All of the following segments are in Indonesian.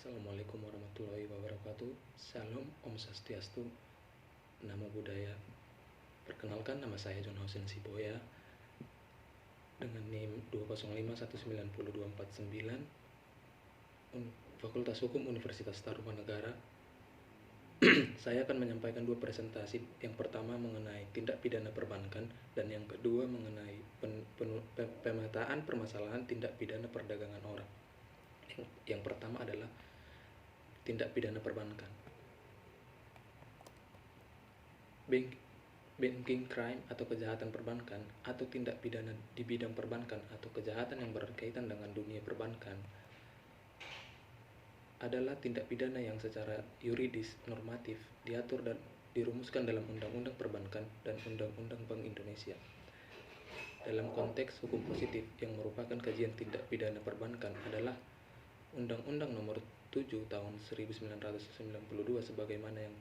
Assalamualaikum warahmatullahi wabarakatuh. Salam Om Swastiastu, Namo Buddhaya. Perkenalkan, nama saya John Hussein Siboya dengan NIM 205190249, Fakultas Hukum Universitas Tarumanegara. Saya akan menyampaikan dua presentasi. Yang pertama mengenai tindak pidana perbankan dan yang kedua mengenai pemetaan permasalahan tindak pidana perdagangan orang. Yang pertama adalah tindak pidana perbankan. Banking crime atau kejahatan perbankan atau tindak pidana di bidang perbankan atau kejahatan yang berkaitan dengan dunia perbankan adalah tindak pidana yang secara yuridis normatif diatur dan dirumuskan dalam Undang-Undang Perbankan dan Undang-Undang Bank Indonesia. Dalam konteks hukum positif yang merupakan kajian tindak pidana perbankan adalah Undang-Undang Nomor 7 Tahun 1992 sebagaimana yang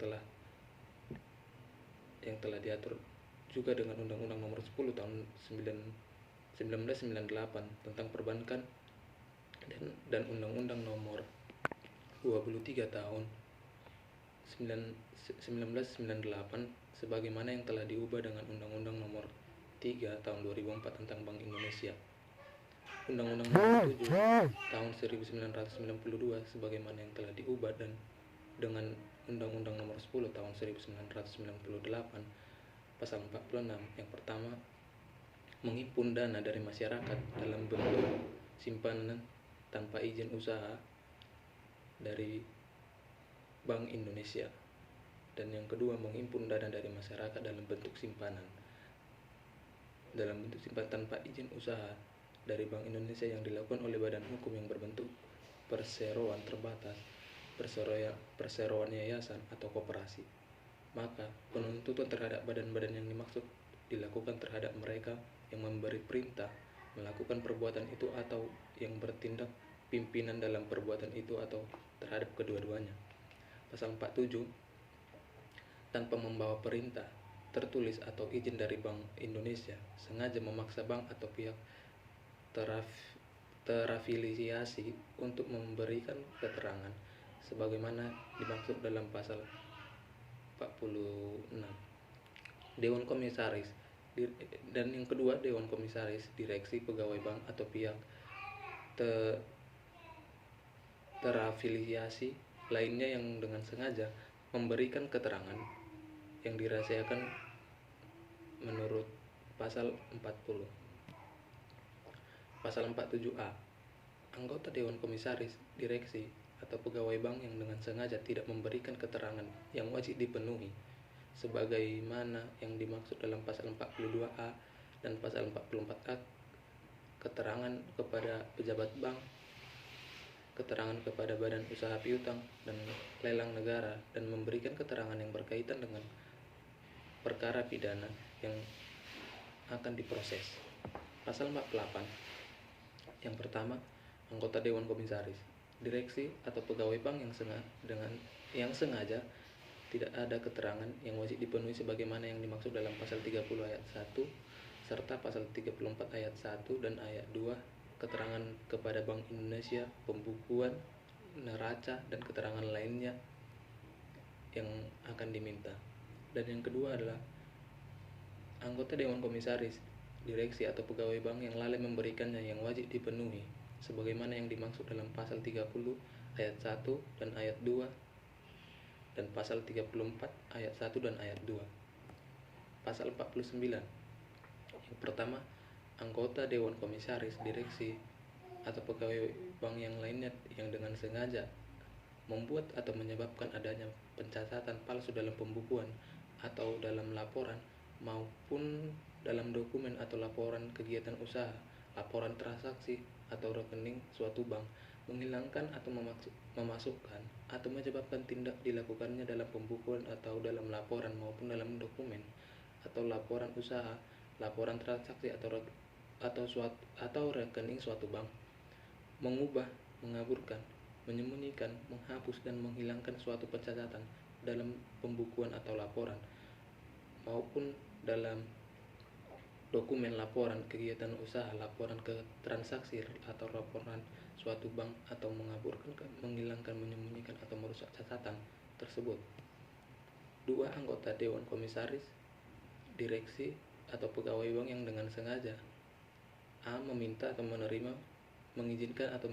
telah diatur juga dengan Undang-Undang Nomor 10 Tahun 1998 tentang perbankan dan Undang-Undang Nomor 23 Tahun 1998 sebagaimana yang telah diubah dengan Undang-Undang Nomor 3 Tahun 2004 tentang Bank Indonesia. Undang-Undang Nomor 7 Tahun 1992 sebagaimana yang telah diubah dan dengan Undang-Undang Nomor 10 Tahun 1998 Pasal 46. Yang pertama, menghimpun dana dari masyarakat dalam bentuk simpanan tanpa izin usaha dari Bank Indonesia. Dan yang kedua, menghimpun dana dari masyarakat dalam bentuk simpanan tanpa izin usaha dari Bank Indonesia yang dilakukan oleh badan hukum yang berbentuk perseroan terbatas, perseroan yayasan atau koperasi. Maka penuntutan terhadap badan-badan yang dimaksud dilakukan terhadap mereka yang memberi perintah melakukan perbuatan itu atau yang bertindak pimpinan dalam perbuatan itu atau terhadap kedua-duanya. Pasal 47, tanpa membawa perintah tertulis atau izin dari Bank Indonesia, sengaja memaksa bank atau pihak terafiliasi untuk memberikan keterangan sebagaimana dimaksud dalam pasal 46. Dewan Komisaris dan yang kedua, Dewan Komisaris, direksi, pegawai bank atau pihak terafiliasi lainnya yang dengan sengaja memberikan keterangan yang dirahasiakan menurut pasal 40. Pasal 47A, anggota Dewan Komisaris, direksi, atau pegawai bank yang dengan sengaja tidak memberikan keterangan yang wajib dipenuhi sebagaimana yang dimaksud dalam pasal 42A dan pasal 44A, keterangan kepada pejabat bank, keterangan kepada badan usaha piutang dan lelang negara, dan memberikan keterangan yang berkaitan dengan perkara pidana yang akan diproses. Pasal 48. Yang pertama, anggota Dewan Komisaris, direksi atau pegawai bank yang sengaja tidak ada keterangan yang wajib dipenuhi sebagaimana yang dimaksud dalam pasal 30 ayat 1 serta pasal 34 ayat 1 dan ayat 2, keterangan kepada Bank Indonesia, pembukuan, neraca, dan keterangan lainnya yang akan diminta. Dan yang kedua adalah anggota Dewan Komisaris, direksi atau pegawai bank yang lalai memberikannya yang wajib dipenuhi sebagaimana yang dimaksud dalam pasal 30 ayat 1 dan ayat 2 dan pasal 34 ayat 1 dan ayat 2. Pasal 49. Yang pertama, anggota Dewan Komisaris, direksi, atau pegawai bank yang lainnya yang dengan sengaja membuat atau menyebabkan adanya pencatatan palsu dalam pembukuan atau dalam laporan maupun dalam dokumen atau laporan kegiatan usaha, laporan transaksi atau rekening suatu bank, menghilangkan atau memasukkan atau menyebabkan tindak dilakukannya dalam pembukuan atau dalam laporan maupun dalam dokumen atau laporan usaha, laporan transaksi atau rekening suatu bank, mengubah, mengaburkan, menyembunyikan, menghapus dan menghilangkan suatu pencatatan dalam pembukuan atau laporan maupun dalam dokumen laporan kegiatan usaha, laporan ke transaksi atau laporan suatu bank atau menghilangkan, menyembunyikan atau merusak catatan tersebut. 2. Anggota Dewan Komisaris, direksi, atau pegawai bank yang dengan sengaja A. Meminta atau menerima, mengizinkan atau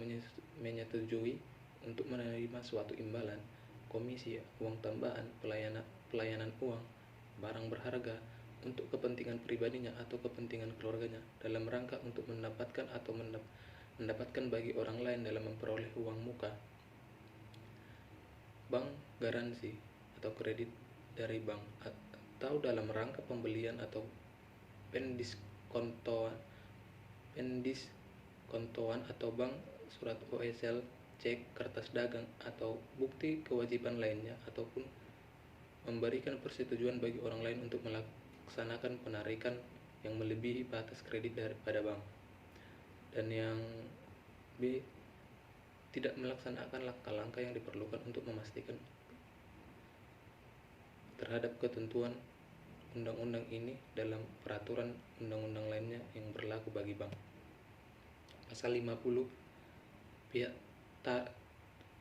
menyetujui untuk menerima suatu imbalan, komisi, uang tambahan, pelayanan uang, barang berharga untuk kepentingan pribadinya atau kepentingan keluarganya dalam rangka untuk mendapatkan atau mendapatkan bagi orang lain dalam memperoleh uang muka. Bank garansi atau kredit dari bank atau dalam rangka pembelian atau pendiskontoan atau bank, surat OSL, cek, kertas dagang, atau bukti kewajiban lainnya, ataupun memberikan persetujuan bagi orang lain untuk melaksanakan penarikan yang melebihi batas kredit daripada bank. Dan yang B. Tidak melaksanakan langkah-langkah yang diperlukan untuk memastikan terhadap ketentuan undang-undang ini dalam peraturan undang-undang lainnya yang berlaku bagi bank. Pasal 50.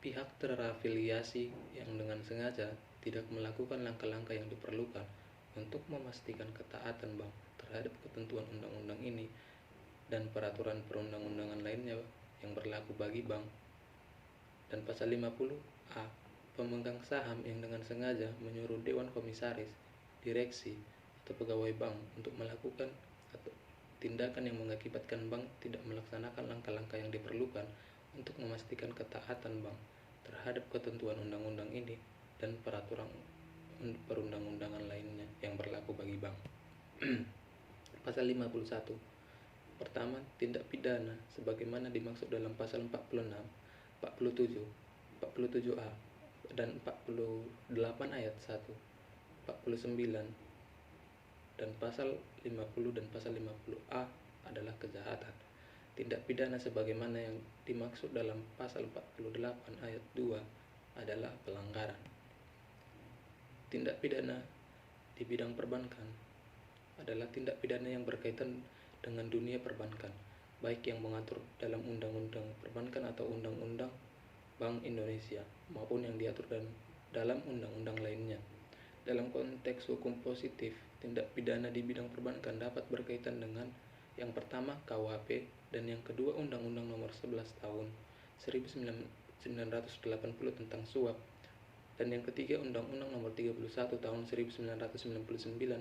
Pihak terafiliasi yang dengan sengaja tidak melakukan langkah-langkah yang diperlukan untuk memastikan ketaatan bank terhadap ketentuan undang-undang ini dan peraturan perundang-undangan lainnya yang berlaku bagi bank. Dan pasal 50A. Pemegang saham yang dengan sengaja menyuruh Dewan Komisaris, direksi, atau pegawai bank untuk melakukan atau tindakan yang mengakibatkan bank tidak melaksanakan langkah-langkah yang diperlukan untuk memastikan ketaatan bank terhadap ketentuan undang-undang ini dan peraturan perundang-undangan lainnya yang berlaku bagi bank. Pasal 51. Pertama, tindak pidana sebagaimana dimaksud dalam pasal 46, 47, 47A, dan 48 ayat 1, 49, dan pasal 50 dan pasal 50A adalah kejahatan. Tindak pidana sebagaimana yang dimaksud dalam pasal 48 ayat 2 adalah pelanggaran. Tindak pidana di bidang perbankan adalah tindak pidana yang berkaitan dengan dunia perbankan, baik yang mengatur dalam Undang-Undang Perbankan atau Undang-Undang Bank Indonesia, maupun yang diatur dalam undang-undang lainnya. Dalam konteks hukum positif, tindak pidana di bidang perbankan dapat berkaitan dengan yang pertama KUHP dan yang kedua Undang-Undang Nomor 11 Tahun 1980 tentang suap, dan yang ketiga Undang-Undang Nomor 31 Tahun 1999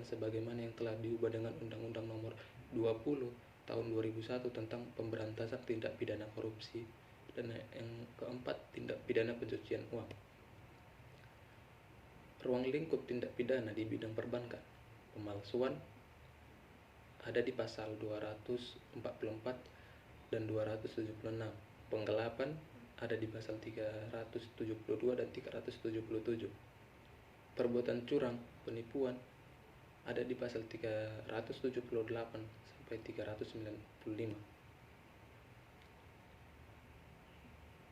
sebagaimana yang telah diubah dengan Undang-Undang Nomor 20 Tahun 2001 tentang pemberantasan tindak pidana korupsi, dan yang keempat tindak pidana pencucian uang. Ruang lingkup tindak pidana di bidang perbankan. Pemalsuan ada di pasal 244 dan 276. Penggelapan ada di pasal 372 dan 377. Perbuatan curang, penipuan ada di pasal 378 sampai 395.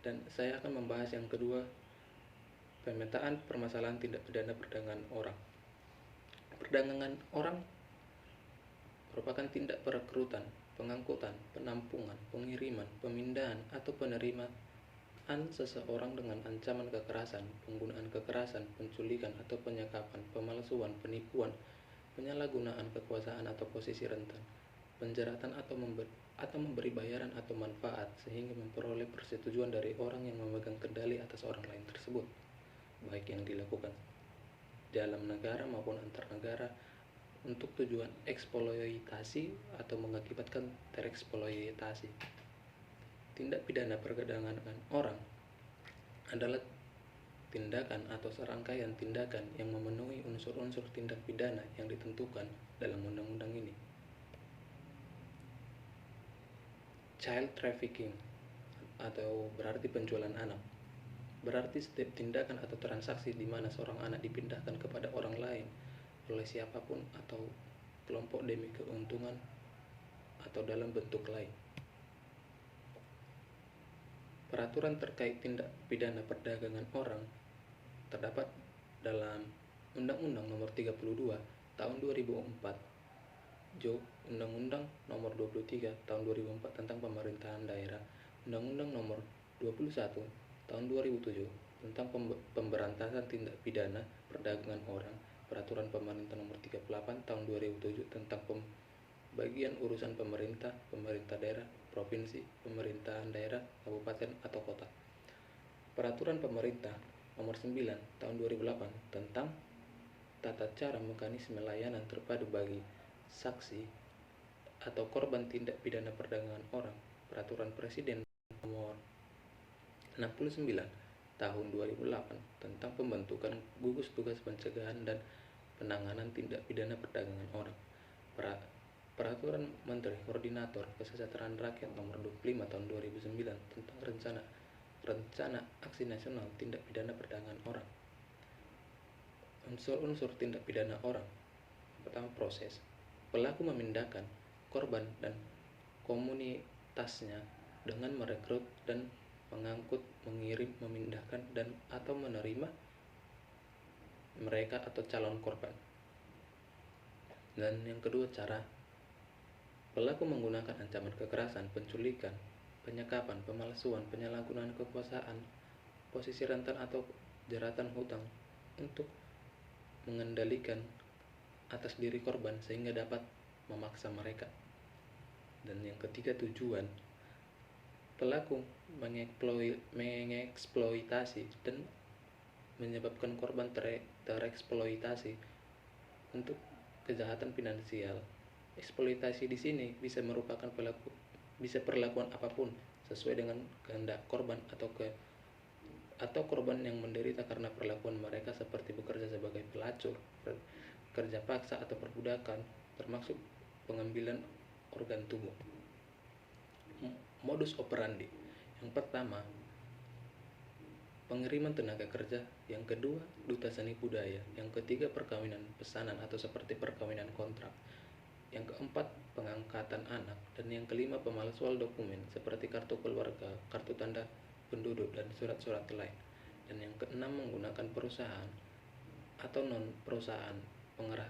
Dan saya akan membahas yang kedua, pemetaan permasalahan tindak pidana perdagangan orang. Perdagangan orang merupakan tindak perekrutan, pengangkutan, penampungan, pengiriman, pemindahan, atau penerimaan seseorang dengan ancaman kekerasan, penggunaan kekerasan, penculikan atau penyekapan, pemalsuan, penipuan, penyalahgunaan kekuasaan atau posisi rentan, penjaratan atau memberi bayaran atau manfaat sehingga memperoleh persetujuan dari orang yang memegang kendali atas orang lain tersebut, baik yang dilakukan dalam negara maupun antar negara untuk tujuan eksploitasi atau mengakibatkan tereksploitasi. Tindak pidana perdagangan orang adalah tindakan atau serangkaian tindakan yang memenuhi unsur-unsur tindak pidana yang ditentukan dalam undang-undang ini. Child trafficking atau berarti penjualan anak. Berarti setiap tindakan atau transaksi di mana seorang anak dipindahkan kepada orang lain oleh siapapun atau kelompok demi keuntungan atau dalam bentuk lain. Peraturan terkait tindak pidana perdagangan orang terdapat dalam Undang-Undang Nomor 32 Tahun 2004, Undang-Undang Nomor 23 Tahun 2004 tentang pemerintahan daerah, Undang-Undang Nomor 21 Tahun 2007 tentang pemberantasan tindak pidana perdagangan orang, Peraturan Pemerintah Nomor 38 Tahun 2007 tentang pembagian urusan pemerintah, pemerintah daerah, provinsi, pemerintahan daerah, kabupaten atau kota. Peraturan Pemerintah Nomor 9 Tahun 2008 tentang tata cara mekanisme layanan terpadu bagi saksi atau korban tindak pidana perdagangan orang, Peraturan Presiden Nomor 69 Tahun 2008 tentang pembentukan gugus tugas pencegahan dan penanganan tindak pidana perdagangan orang, Peraturan Menteri Koordinator Kesejahteraan Rakyat Nomor 25 Tahun 2009 tentang rencana aksi nasional tindak pidana perdagangan orang. Unsur-unsur tindak pidana orang. Pertama, proses. Pelaku memindahkan korban dan komunitasnya dengan merekrut dan mengangkut, mengirim, memindahkan dan atau menerima mereka atau calon korban. Dan yang kedua, cara. Pelaku menggunakan ancaman kekerasan, penculikan, penyekapan, pemalsuan, penyalahgunaan kekuasaan, posisi rentan atau jeratan hutang untuk mengendalikan atas diri korban sehingga dapat memaksa mereka. Dan yang ketiga, tujuan. Pelaku mengeksploitasi dan menyebabkan korban tereksploitasi untuk kejahatan finansial. Eksploitasi di sini bisa merupakan perlakuan apapun sesuai dengan kehendak korban atau korban yang menderita karena perlakuan mereka seperti bekerja sebagai pelacur, kerja paksa atau perbudakan, termasuk pengambilan organ tubuh. Modus operandi. Yang pertama, pengiriman tenaga kerja. Yang kedua, duta seni budaya. Yang ketiga, perkawinan pesanan atau seperti perkawinan kontrak. Yang keempat, pengangkatan anak. Dan yang kelima, pemalsuan dokumen seperti kartu keluarga, kartu tanda penduduk, dan surat-surat lain. Dan yang keenam, menggunakan perusahaan atau non-perusahaan pengerah